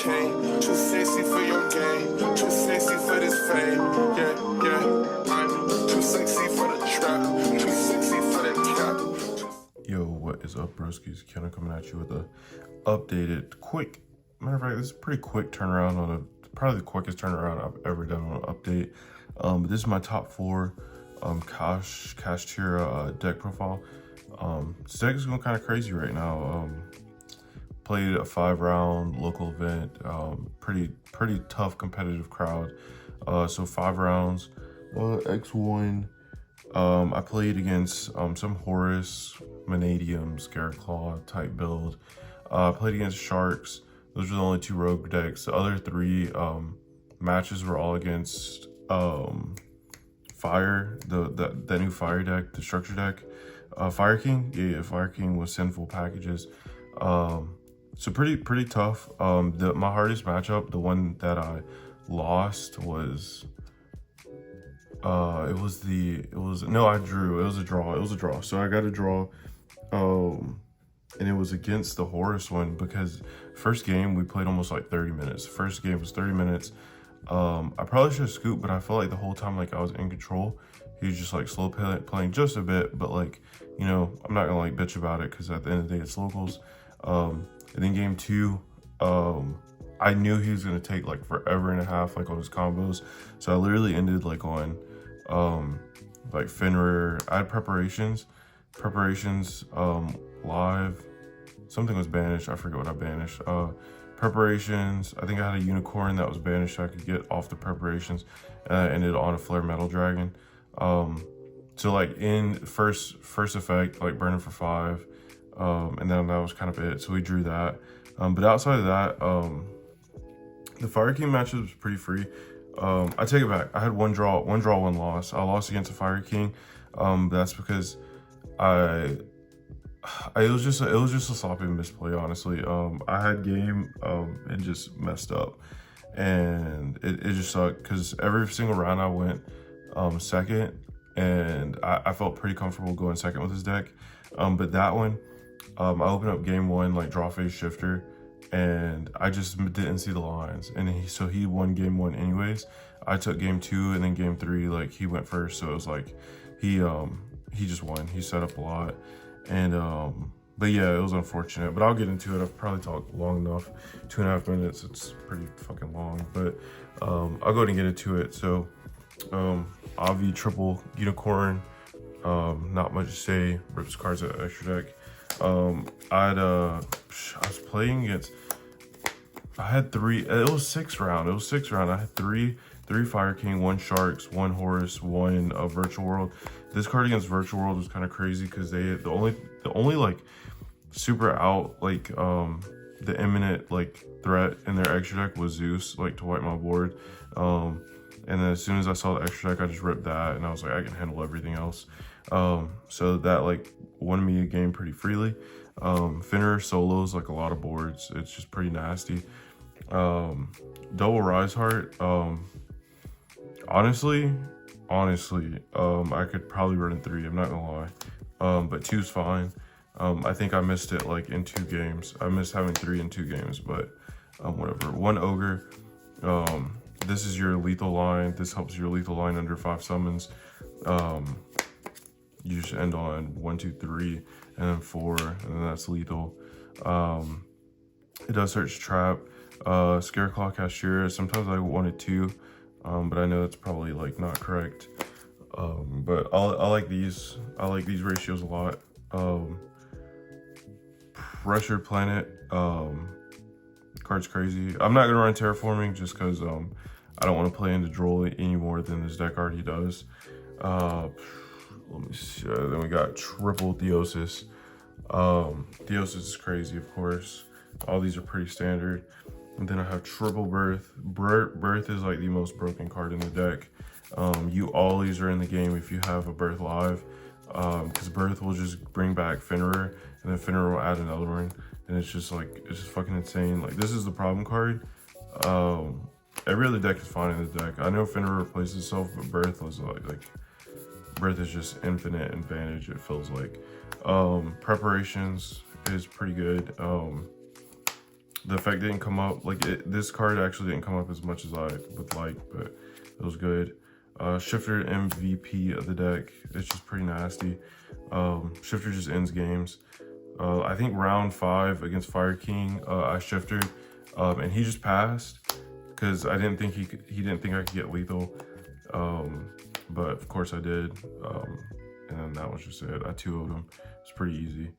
chain. Too sexy for your game. Too sexy for this fame. Yeah. I'm too sexy for the trap. Too sexy for that cap. Yo, what is up, broskies? Kenna coming at you with a updated, quick, matter of fact, this is a pretty quick turnaround on probably the quickest turnaround I've ever done on an update. But this is my top 4 Kashtira deck profile. This deck is going kind of crazy right now. Played a 5-round local event, pretty tough competitive crowd. So 5 rounds, X1. I played against some Horus, Vanadium, Scareclaw type build. I played against Sharks. Those were the only 2 rogue decks. The other 3 matches were all against Fire, that new Fire deck, the structure deck. Fire King, yeah, Fire King with Sinful Packages. So pretty tough. My hardest matchup, the one that I lost was I drew. It was a draw. So I got a draw. And it was against the Horus one because first game we played almost like 30 minutes. First game was 30 minutes. I probably should have scooped, but I felt like the whole time like I was in control. He was just like slow playing just a bit, but like, you know, I'm not gonna like bitch about it because at the end of the day it's locals. And then game 2, I knew he was gonna take like forever and a half like on his combos. So I literally ended like on like Fenrir. I had preparations, live. Something was banished. I forget what I banished. Preparations. I think I had a unicorn that was banished so I could get off the preparations. And I ended on a flare metal dragon. So like in first effect, like burning for 5. And then that was kind of it. So we drew that. But outside of that, the Fire King matches was pretty free. I take it back. I had one draw, one loss. I lost against a Fire King. That's because it was just a sloppy misplay, honestly. I had game and just messed up, and it just sucked because every single round I went second, and I felt pretty comfortable going second with his deck. But that one, I opened up game 1 like draw phase shifter, and I just didn't see the lines, and so he won game 1 anyways. I took game 2, and then game 3 like he went first, so it was like he just won. He set up a lot. And but yeah, it was unfortunate, but I'll get into it. I've probably talked long enough, 2.5 minutes. It's pretty fucking long, but I'll go ahead and get into it. So Avi triple unicorn, not much to say. Rips cards at extra deck. I was playing against, I had 3, it was 6 round. I had 3 Fire King, 1 Sharks, 1 Horus, 1 Virtual World. This card against Virtual World was kind of crazy because the only like super out like the imminent like threat in their extra deck was Zeus, like to wipe my board. And then as soon as I saw the extra deck, I just ripped that, and I was like, I can handle everything else. So that like won me a game pretty freely. Fenrir solos like a lot of boards. It's just pretty nasty. Double Rise Heart. Honestly, I could probably run in 3, I'm not gonna lie. But 2's fine. I think I missed it like in 2 games. I missed having 3 in 2 games, but whatever. 1 Ogre. This is your lethal line. This helps your lethal line under 5 summons. You just end on 1, 2, 3, and then 4, and then that's lethal. It does search trap. Scareclaw, Kashtira. Sometimes I wanted 2. But I know that's probably like not correct. But I like these. I like these ratios a lot. Pressure Planet. Card's crazy. I'm not gonna run Terraforming just because I don't want to play into Droll any more than this deck already does. Let me see. Then we got triple Theosis. Theosis is crazy, of course. All these are pretty standard. And then I have triple Birth. Birth is like the most broken card in the deck. You always are in the game if you have a Birth live, because Birth will just bring back Fenrir, and then Fenrir will add another one, and it's just fucking insane. Like, this is the problem card. Every other deck is fine in the deck. I know Fenrir replaces itself, but Birth was like Birth is just infinite advantage, it feels like. Preparations is pretty good. the effect didn't come up. Like this card actually didn't come up as much as I would like, but it was good. Shifter MVP of the deck. It's just pretty nasty. Shifter just ends games. I think round 5 against Fire King, I shifted, and he just passed because I didn't think he didn't think I could get lethal, but of course I did, and then that was just it. I 2-0'd him. It's pretty easy.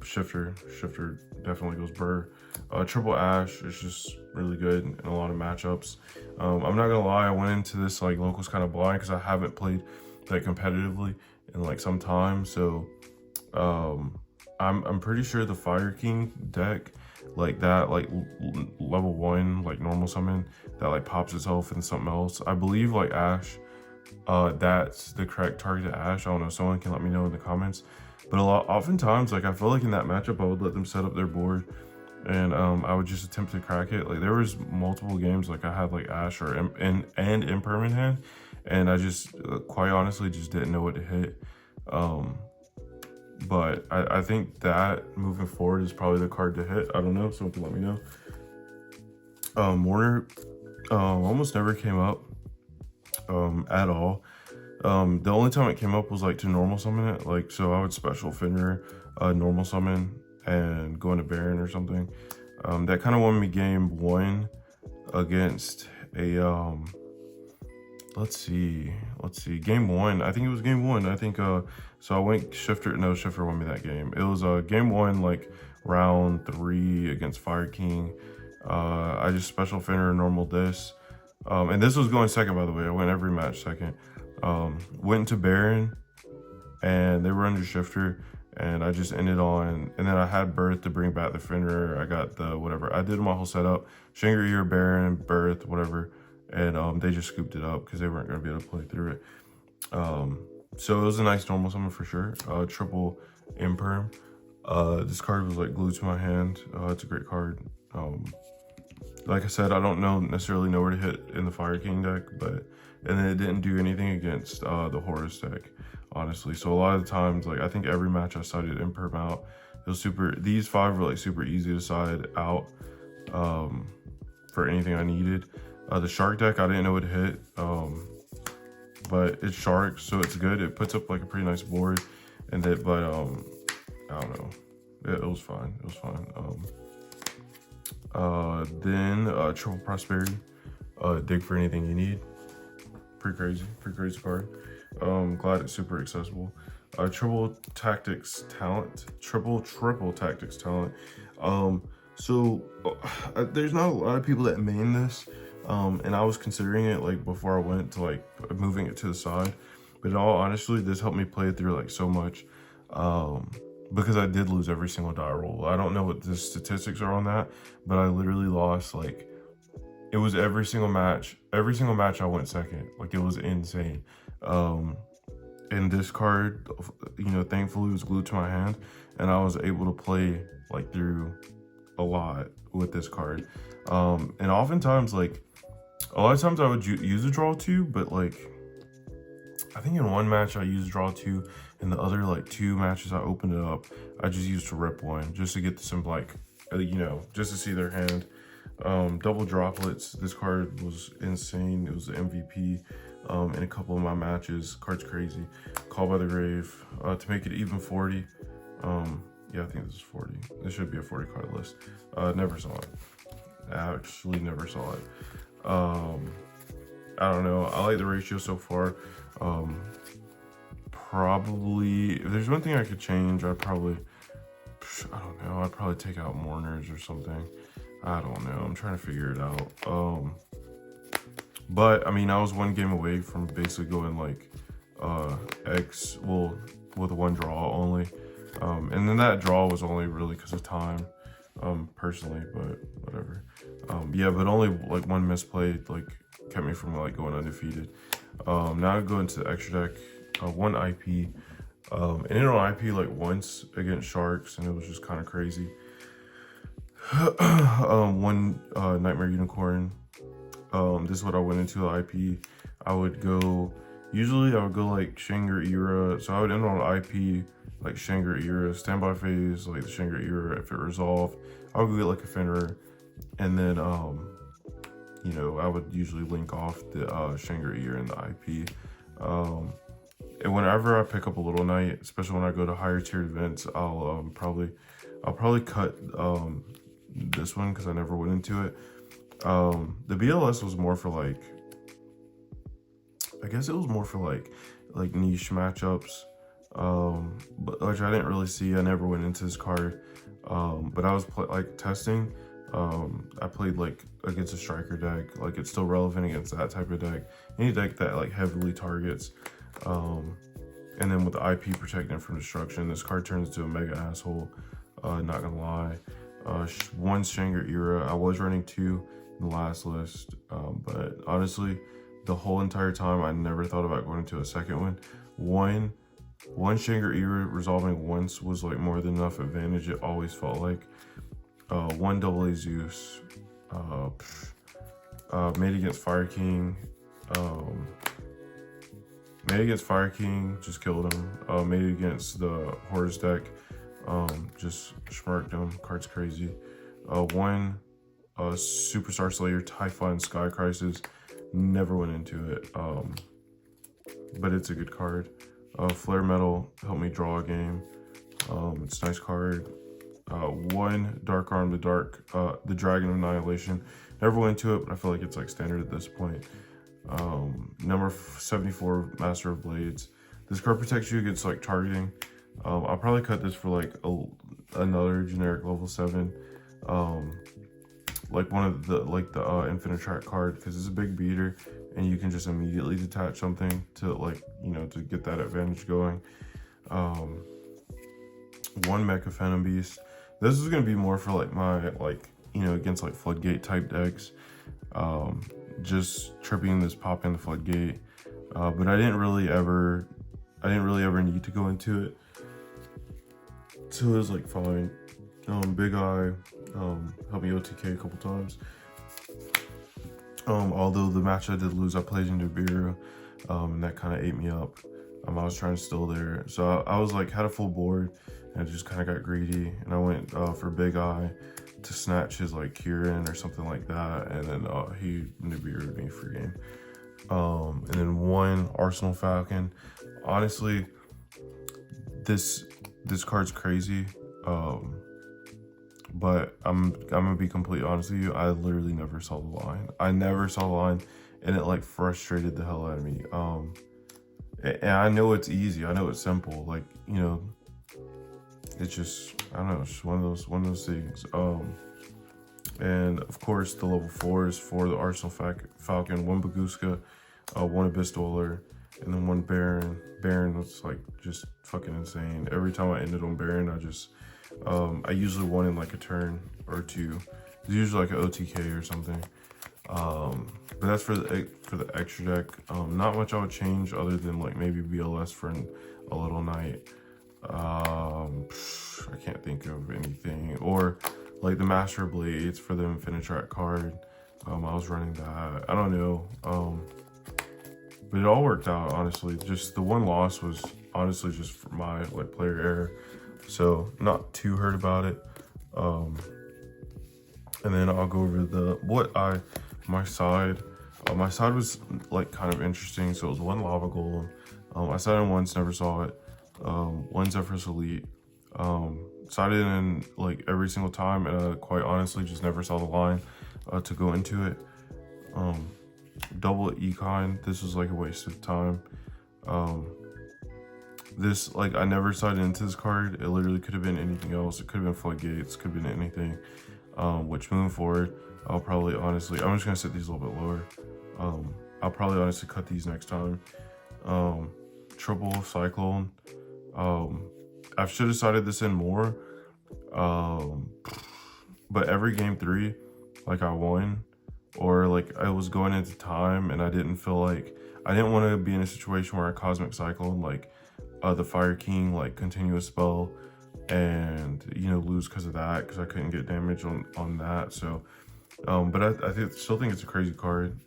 Shifter definitely goes burr. Triple Ash is just really good in a lot of matchups. I'm not gonna lie, I went into this like locals kind of blind because I haven't played like competitively in like some time, so I'm pretty sure the Fire King deck, like that, like level 1 like normal summon that like pops itself into something else, I believe like Ash, that's the correct target to Ash. I don't know, someone can let me know in the comments. But oftentimes, like I feel like in that matchup, I would let them set up their board, and I would just attempt to crack it. Like there was multiple games, like I had like Ash or and Impermanent hand, and I just quite honestly just didn't know what to hit. But I think that moving forward is probably the card to hit. I don't know, someone can let me know. Warner almost never came up at all. The only time it came up was like to normal summon it, like so I would special Fenrir, normal summon, and go into Baron or something. That kind of won me game 1 against a let's see, game 1. I think it was game 1. I think so I went Shifter. No, Shifter won me that game. It was game 1, like round 3 against Fire King. I just special Fenrir, normal this, and this was going second, by the way. I went every match second. Went to Baron, and they were under Shifter, and I just ended on, and then I had Birth to bring back the Fenrir. I got the whatever. I did my whole setup, Shangri-La, Baron, Birth, whatever, and they just scooped it up because they weren't going to be able to play through it. So it was a nice normal summon for sure. Triple Imperm. This card was like glued to my hand. It's a great card. Like I said, I don't necessarily know where to hit in the Fire King deck, but and then it didn't do anything against the Horus deck, honestly. So a lot of the times, like I think every match I sided Imperm out. It was super. These 5 were like super easy to side out for anything I needed. The Shark deck, I didn't know what to hit, but it's Shark, so it's good. It puts up like a pretty nice board, and that, but I don't know. It was fine. It was fine. Then Triple Prosperity, dig for anything you need. Pretty crazy card. Glad it's super accessible. Triple Tactics Talent, triple Tactics Talent. So there's not a lot of people that main this, and I was considering it like before I went to like moving it to the side, but in all honesty, this helped me play it through like so much, because I did lose every single die roll. I don't know what the statistics are on that, but I literally lost like, it was every single match I went second. Like it was insane. And this card, you know, thankfully was glued to my hand, and I was able to play like through a lot with this card. And oftentimes, like a lot of times I would use a draw 2, but like I think in one match I used draw 2, and the other like 2 matches I opened it up, I just used to rip 1 just to get some like, you know, just to see their hand. Double droplets. This card was insane. It was the MVP in a couple of my matches. Card's crazy. Call by the Grave to make it even 40. Yeah, I think this is 40. This should be a 40 card list. Never saw it. Actually never saw it. I don't know. I like the ratio so far. Probably, if there's one thing I could change, I don't know, I'd probably take out Mourners or something. I don't know, I'm trying to figure it out. But I mean, I was 1 game away from basically going like X, well, with 1 draw only. And then that draw was only really because of time, personally, but whatever. Yeah, but only like 1 misplay like kept me from like going undefeated. Now I go into the extra deck, 1 IP, and it on IP like once against Sharks, and it was just kind of crazy. 1 Nightmare Unicorn. This is what I went into the IP. Usually I would go like Shangri-La, so I would end on IP like Shangri-La, standby phase, like the Shangri-La. If it resolved, I would get like a Fenrir, and then you know, I would usually link off the Shangri-La and the IP. And whenever I pick up a little knight, especially when I go to higher tiered events, I'll probably cut this one because I never went into it. The BLS was more for like, I guess it was more for like niche matchups, but which I didn't really see. I never went into this card, but I was like testing. I played like against a striker deck, like it's still relevant against that type of deck. Any deck that like heavily targets, and then with the IP protecting from destruction, this card turns into a mega asshole. Not gonna lie. One Shangri-La. I was running 2 in the last list, but honestly, the whole entire time I never thought about going into a second one. One Shangri-La resolving once was like more than enough advantage. It always felt like. One AA Zeus, made against Fire King, just killed him. Made against the Horus deck, just smirked him. Card's crazy. One Superstar Slayer, Typhon Sky Crisis, never went into it, but it's a good card. Flare Metal helped me draw a game. It's a nice card. One Dark Arm, the Dragon of Annihilation. Never went into it, but I feel like it's like standard at this point. Number 74, Master of Blades. This card protects you against like targeting. I'll probably cut this for like another generic level 7. Like one of the Infinite Track card, because it's a big beater and you can just immediately detach something to like, you know, to get that advantage going. One Mecha Phantom Beast. This is gonna be more for like my, like, you know, against like Floodgate type decks. Just tripping this pop in the Floodgate. But I didn't really ever need to go into it. So it was like fine. Big Eye helped me OTK a couple times. Although the match I did lose, I played into Nibiru, and that kind of ate me up. I was trying to steal there, so I was like had a full board, and I just kind of got greedy, and I went for Big Eye to snatch his like Kieran or something like that, and then he Nibiru'd me for game. And then one Arsenal Falcon. Honestly, this card's crazy. But I'm gonna be completely honest with you. I literally never saw the line. I never saw the line, and it like frustrated the hell out of me. And I know it's easy. I know it's simple. Like, you know, it's just, I don't know. It's just one of those things. And of course the level 4s for the Arsenal Falcon. One Baguska, one Abyss Dweller, and then one Baron. Baron was like just fucking insane. Every time I ended on Baron, I usually won in like a turn or two. It's usually like an OTK or something. But that's for the extra deck. Not much I would change other than like maybe BLS for a little knight. I can't think of anything. Or like the Master of Blades for the Infinite Track card. I was running that. I don't know. But it all worked out, honestly. Just the one loss was honestly just for my like player error. So not too hurt about it. And then I'll go over my side. My side was like kind of interesting. So it was one Lava Golem. I sided in once, never saw it. One Zephyrus Elite. Sided in like every single time, and quite honestly just never saw the line to go into it. Double Econ. This was like a waste of time. This, like, I never sided into this card. It literally could have been anything else. It could have been Floodgates, could have been anything. Which moving forward, I'll probably honestly, I'm just gonna set these a little bit lower. I'll probably honestly cut these next time. Triple Cyclone. I should have sided this in more. But every game 3, like I won, or like I was going into time and I didn't feel like, I didn't want to be in a situation where I Cosmic Cyclone, like, the Fire King, like continuous spell, and you know, lose because of that, because I couldn't get damage on that. So but I still think it's a crazy card.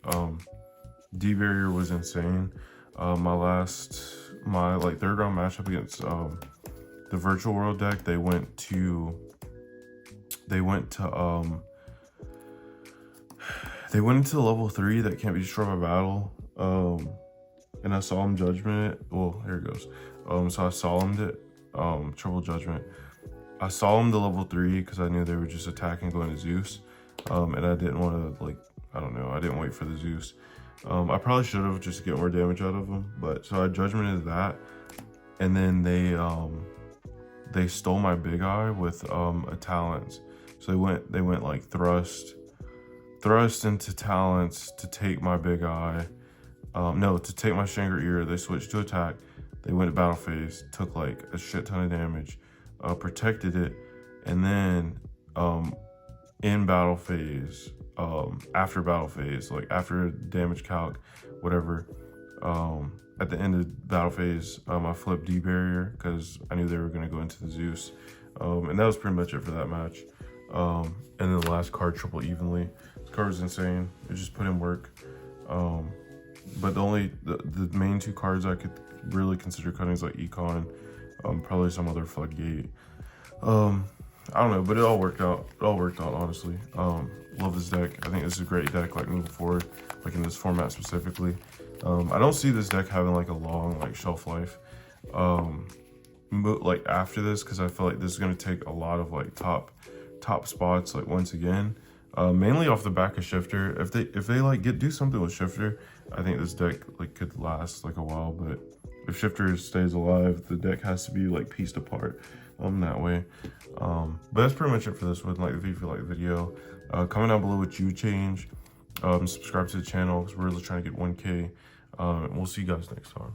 D Barrier was insane. My like 3rd round matchup against the Virtual World deck, they went to they went to they went into level 3 that can't be destroyed by battle. And I solemn judgment it. Well, here it goes. So I solemned it. Triple judgment. I solemned the level 3 because I knew they were just attacking going to Zeus. And I didn't want to, like, I don't know, I didn't wait for the Zeus. I probably should have just to get more damage out of them. But so I judgmented that. And then they stole my big eye with a talents. So they went like thrust into talents to take my big eye. No, to take my Shangri-Ear. They switched to attack. They went to battle phase, took like a shit ton of damage, protected it, and then in battle phase, after battle phase, like after damage calc, whatever, at the end of battle phase, I flipped D barrier because I knew they were gonna go into the Zeus, and that was pretty much it for that match. And then the last card, triple evenly. This card was insane. It just put in work. But the main 2 cards I could really consider cutting is like Econ, probably some other floodgate. I don't know, but it all worked out. It all worked out, honestly. Love this deck. I think this is a great deck, like moving forward, like in this format specifically. I don't see this deck having like a long like shelf life, like after this, because I feel like this is gonna take a lot of like top spots, like once again. Mainly off the back of Shifter. If they like do something with Shifter, I think this deck like could last like a while. But if Shifter stays alive, the deck has to be like pieced apart that way. But that's pretty much it for this one. Like the video if you like the video. Comment down below what you change. Subscribe to the channel because we're really trying to get 1K. We'll see you guys next time.